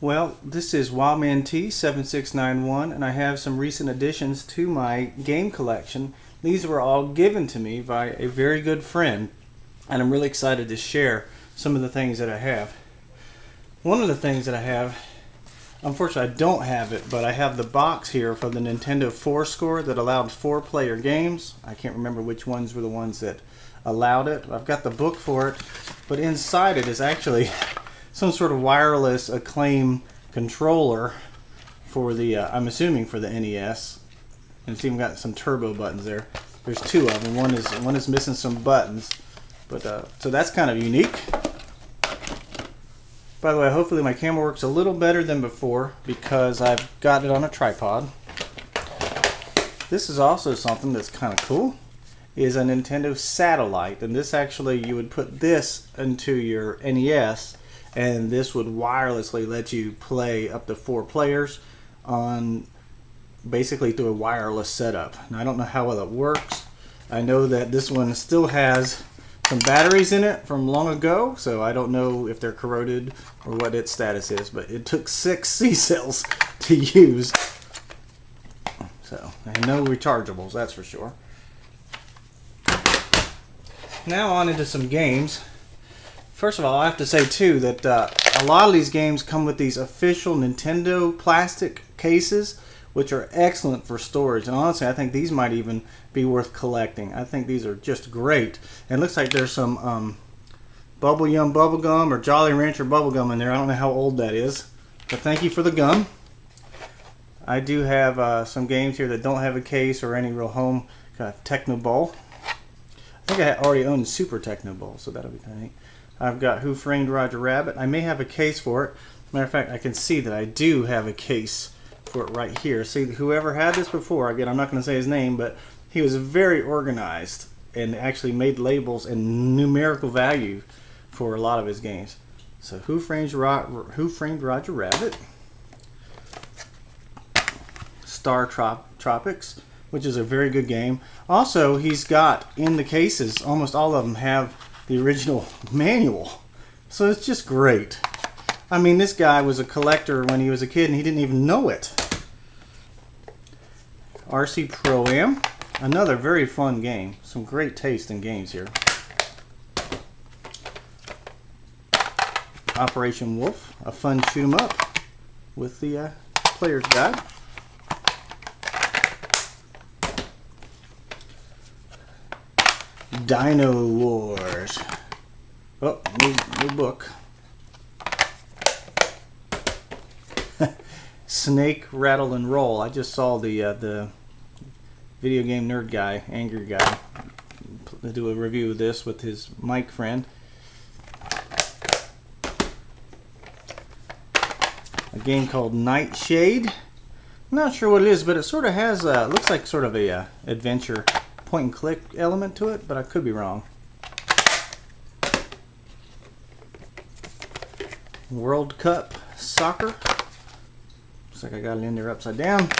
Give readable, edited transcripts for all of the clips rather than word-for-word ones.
Well, this is Wildman T7691, and I have some recent additions to my game collection. These were all given to me by a very good friend, and I'm really excited to share some of the things that I have. One of the things that I have, unfortunately I don't have it, but I have the box here for the Nintendo 4-score that allowed 4-player games. I can't remember which ones were the ones that allowed it. I've got the book for it, but inside it is actually some sort of wireless Acclaim controller for the, I'm assuming for the NES. And it's even got some turbo buttons there. There's two of them. One is missing some buttons, but so that's kind of unique. By the way, hopefully my camera works a little better than before because I've got it on a tripod. This is also something that's kind of cool. Is a Nintendo satellite, and this actually, you would put this into your NES, and this would wirelessly let you play up to 4 players on basically through a wireless setup. Now I don't know how well it works. I know that this one still has some batteries in it from long ago, so I don't know if they're corroded or what its status is, but it took 6 C-cells to use. So, and no rechargeables, that's for sure. Now on into some games. First of all, I have to say too that a lot of these games come with these official Nintendo plastic cases, which are excellent for storage. And honestly, I think these might even be worth collecting. I think these are just great. And it looks like there's some Bubble Yum bubblegum or Jolly Rancher bubblegum in there. I don't know how old that is, but thank you for the gum. I do have some games here that don't have a case or any real home Techno Bowl. I think I already own Super Techno Bowl, so that'll be kind of neat. I've got Who Framed Roger Rabbit. I may have a case for it. Matter of fact, I can see that I do have a case for it right here. See, whoever had this before, again, I'm not going to say his name, but he was very organized and actually made labels and numerical value for a lot of his games. So Who Framed Roger Rabbit. Star Tropics, which is a very good game. Also, he's got in the cases, almost all of them have the original manual. So it's just great. I mean, this guy was a collector when he was a kid and he didn't even know it. RC Pro-Am, another very fun game. Some great taste in games here. Operation Wolf, a fun shoot 'em up with the player's guide. Dino Wars. Oh, new book. Snake, Rattle, and Roll. I just saw the video game nerd guy, angry guy, do a review of this with his Mike friend. A game called Nightshade. I'm not sure what it is, but it sort of has looks like sort of a adventure point and click element to it, but I could be wrong. World Cup Soccer. Looks like I got it in there upside down.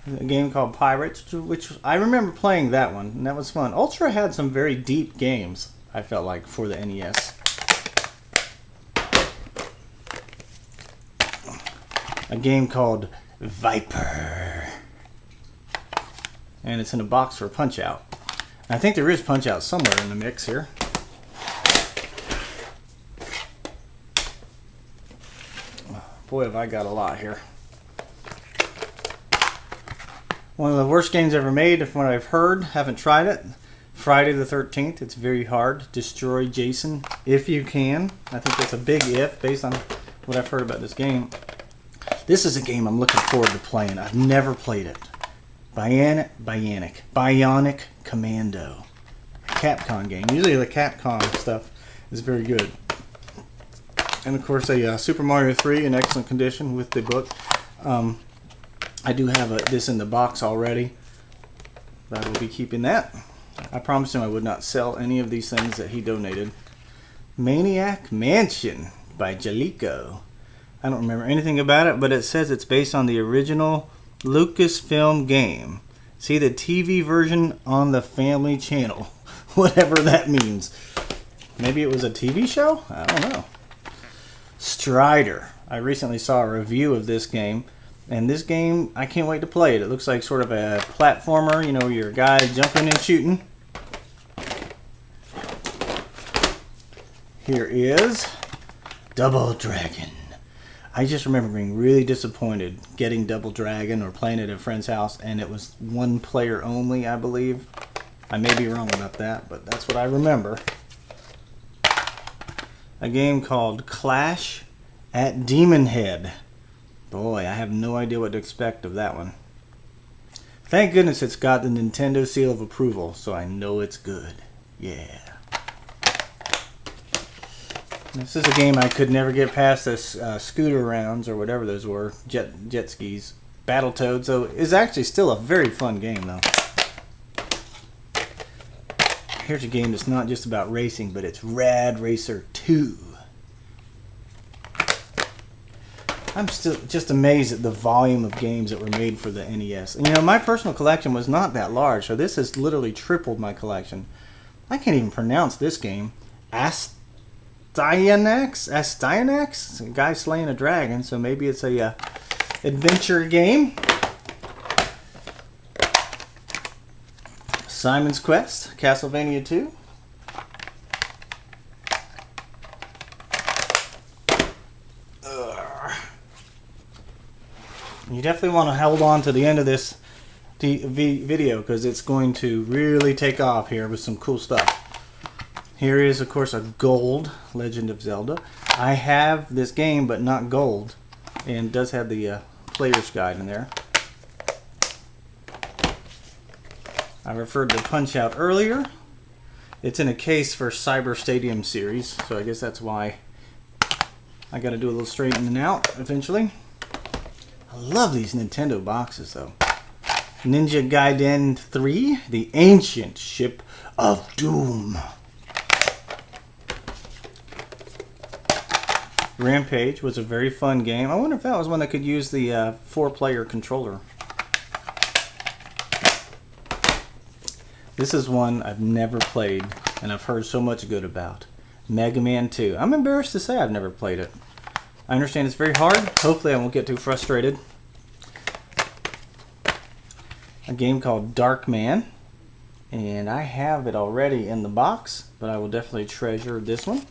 A game called Pirates, which I remember playing that one, and that was fun. Ultra had some very deep games, I felt like, for the NES. A game called Viper, and it's in a box for Punch-Out. I think there is Punch-Out somewhere in the mix here. Boy, have I got a lot here. One of the worst games ever made, from what I've heard. Haven't tried it. Friday the 13th. It's very hard. Destroy Jason if you can. I think that's a big if based on what I've heard about this game. This is a game I'm looking forward to playing. I've never played it. Bionic Commando. Capcom game. Usually the Capcom stuff is very good. And of course a Super Mario 3 in excellent condition with the book. I do have this in the box already. I will be keeping that. I promised him I would not sell any of these things that he donated. Maniac Mansion by Jalico. I don't remember anything about it, but it says it's based on the original Lucasfilm game. See the TV version on the Family Channel. Whatever that means. Maybe it was a TV show? I don't know. Strider. I recently saw a review of this game. And this game, I can't wait to play it. It looks like sort of a platformer. You know, you're a guy jumping and shooting. Here is Double Dragon. I just remember being really disappointed getting Double Dragon or playing it at a friend's house, and it was one player only, I believe. I may be wrong about that, but that's what I remember. A game called Clash at Demon Head. Boy, I have no idea what to expect of that one. Thank goodness it's got the Nintendo seal of approval, so I know it's good. Yeah. This is a game I could never get past this scooter rounds or whatever those were, jet skis, Battletoads. So it's actually still a very fun game though. Here's a game that's not just about racing, but it's Rad Racer 2. I'm still just amazed at the volume of games that were made for the NES. And, you know, my personal collection was not that large, so this has literally tripled my collection. I can't even pronounce this game. Astyanax? A guy slaying a dragon, so maybe it's a adventure game. Simon's Quest, Castlevania 2. You definitely want to hold on to the end of this video because it's going to really take off here with some cool stuff. Here is, of course, a gold Legend of Zelda. I have this game, but not gold, and it does have the player's guide in there. I referred to Punch-Out earlier. It's in a case for Cyber Stadium series, so I guess that's why I got to do a little straightening out eventually. I love these Nintendo boxes, though. Ninja Gaiden 3, The Ancient Ship of Doom. Rampage was a very fun game. I wonder if that was one that could use the 4-player controller. This is one I've never played, and I've heard so much good about. Mega Man 2. I'm embarrassed to say I've never played it. I understand it's very hard. Hopefully I won't get too frustrated. A game called Dark Man. And I have it already in the box, but I will definitely treasure this one.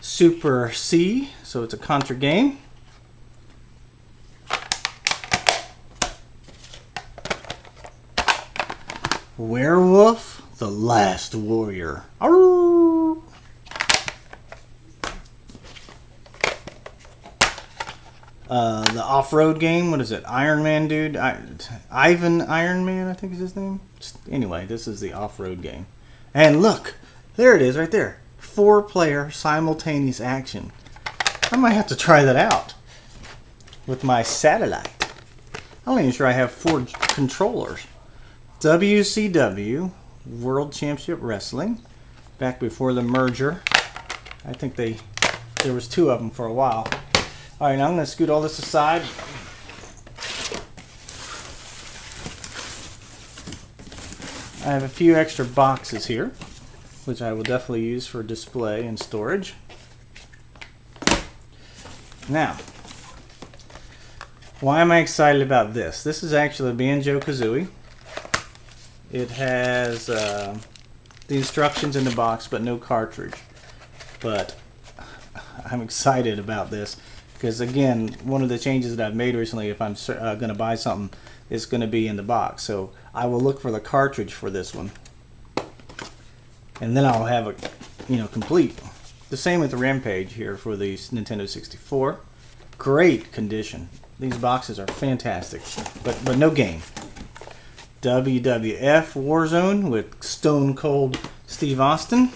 Super C, so it's a Contra game. Werewolf, the Last Warrior. Arrgh! The off-road game, what is it? Iron Man dude? Ivan Iron Man, I think is his name. Anyway, this is the off-road game. And look, there it is right there. 4-player simultaneous action. I might have to try that out with my satellite. I'm not even sure I have 4 controllers. WCW, World Championship Wrestling, back before the merger. I think there was 2 of them for a while. All right, now I'm going to scoot all this aside. I have a few extra boxes here, which I will definitely use for display and storage. Now, why am I excited about this? This is actually a Banjo-Kazooie. It has the instructions in the box, but no cartridge. But I'm excited about this because, again, one of the changes that I've made recently, if I'm going to buy something, is going to be in the box. So I will look for the cartridge for this one, and then I'll have it, complete. The same with the Rampage here for the Nintendo 64. Great condition. These boxes are fantastic, but no game. WWF Warzone with Stone Cold Steve Austin.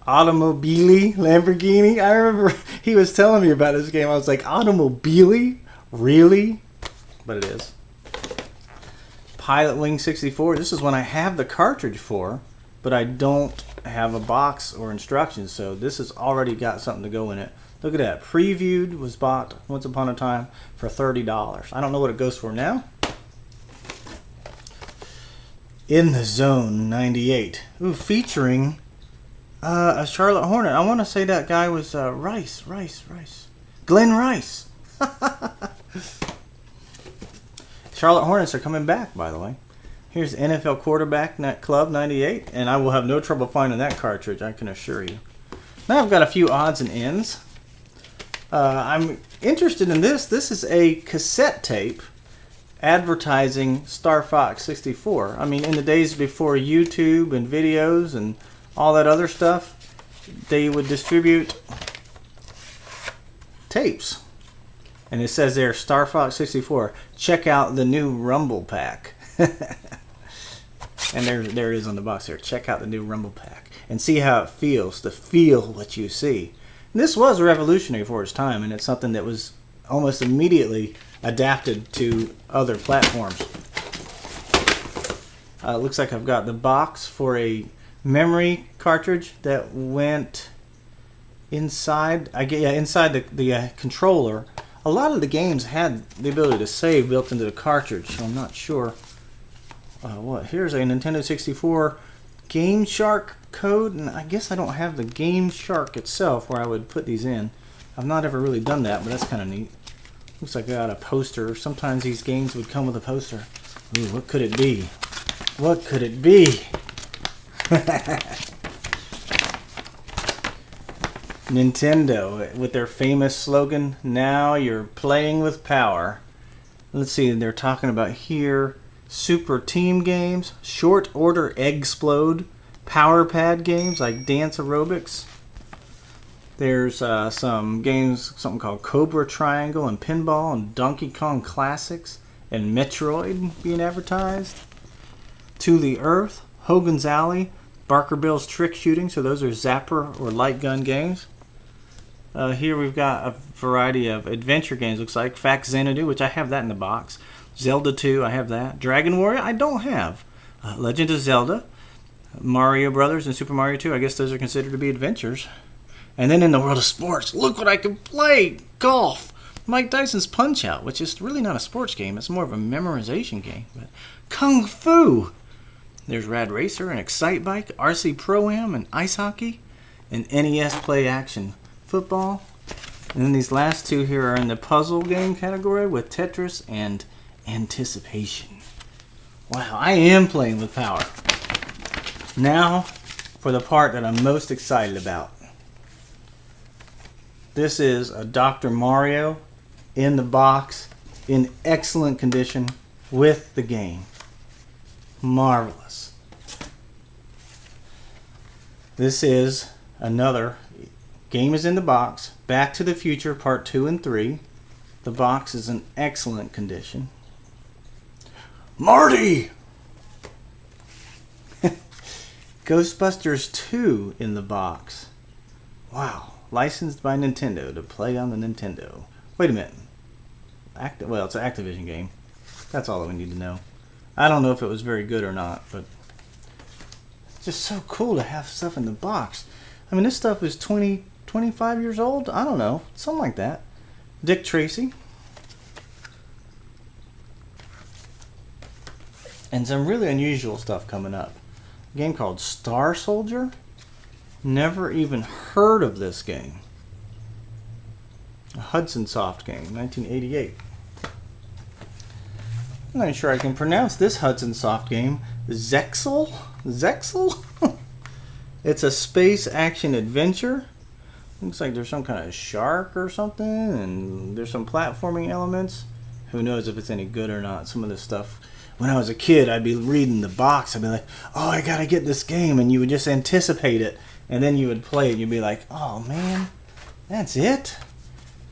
Automobili Lamborghini. I remember he was telling me about this game. I was like, Automobili? Really? But it is. Pilot Wing 64. This is one I have the cartridge for, but I don't have a box or instructions, so this has already got something to go in it. Look at that. Previewed, was bought once upon a time for $30. I don't know what it goes for now. In the Zone 98. Ooh, featuring a Charlotte Hornet. I want to say that guy was Rice. Glenn Rice. Charlotte Hornets are coming back, by the way. Here's NFL Quarterback Club 98, and I will have no trouble finding that cartridge, I can assure you. Now I've got a few odds and ends. I'm interested in this. This is a cassette tape advertising Star Fox 64. I mean, in the days before YouTube and videos and all that other stuff, they would distribute tapes. And it says there, Star Fox 64, check out the new Rumble Pack. And there it is on the box there. Check out the new Rumble Pack and see how it feels to feel what you see. And this was revolutionary for its time, and it's something that was almost immediately adapted to other platforms. Looks like I've got the box for a memory cartridge that went inside. Inside the controller. A lot of the games had the ability to save built into the cartridge, so I'm not sure what. Here's a Nintendo 64 Game Shark code, and I guess I don't have the Game Shark itself where I would put these in. I've not ever really done that, but that's kind of neat. Looks like I got a poster. Sometimes these games would come with a poster. Ooh, what could it be? What could it be? Nintendo with their famous slogan, now you're playing with power. Let's see, they're talking about here super team games, short order Eggsplode, power pad games like Dance Aerobics. There's some games, something called Cobra Triangle and Pinball and Donkey Kong Classics and Metroid being advertised. To the Earth, Hogan's Alley, Barker Bill's Trick Shooting, so those are Zapper or light gun games. Here we've got a variety of adventure games, looks like. Fact Xanadu, which I have that in the box. Zelda 2, I have that. Dragon Warrior, I don't have. Legend of Zelda, Mario Brothers, and Super Mario 2, I guess those are considered to be adventures. And then in the world of sports, look what I can play! Golf! Mike Tyson's Punch-Out, which is really not a sports game, it's more of a memorization game. But Kung Fu! There's Rad Racer and Excite Bike, RC Pro-Am and Ice Hockey, and NES Play Action Football. And then these last two here are in the puzzle game category with Tetris and Anticipation. Wow, I am playing with power. Now for the part that I'm most excited about. This is a Dr. Mario in the box in excellent condition with the game. Marvelous. This is another game is in the box. Back to the Future Part 2 and 3. The box is in excellent condition. Marty! Ghostbusters 2 in the box. Wow. Licensed by Nintendo to play on the Nintendo. Wait a minute. Well, it's an Activision game. That's all that we need to know. I don't know if it was very good or not, but it's just so cool to have stuff in the box. I mean, this stuff is 25 years old? I don't know. Something like that. Dick Tracy. And some really unusual stuff coming up. A game called Star Soldier. Never even heard of this game. A Hudson Soft game, 1988. I'm not sure I can pronounce this Hudson Soft game. Zexel? Zexel? It's a space action adventure. Looks like there's some kind of shark or something, and there's some platforming elements. Who knows if it's any good or not. Some of this stuff. When I was a kid, I'd be reading the box. I'd be like, oh, I gotta get this game. And you would just anticipate it. And then you would play it. And you'd be like, oh, man, that's it?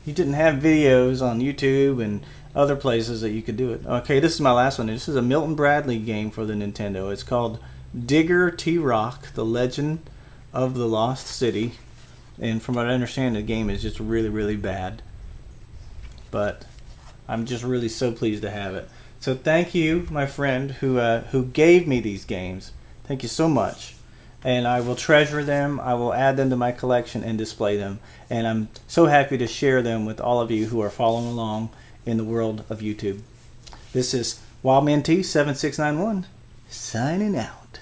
You didn't have videos on YouTube and other places that you could do it. Okay, this is my last one. This is a Milton Bradley game for the Nintendo. It's called Digger T-Rock, The Legend of the Lost City. And from what I understand, the game is just really, really bad. But I'm just really so pleased to have it. So thank you, my friend, who gave me these games. Thank you so much. And I will treasure them. I will add them to my collection and display them. And I'm so happy to share them with all of you who are following along in the world of YouTube. This is WildmanT7691 signing out.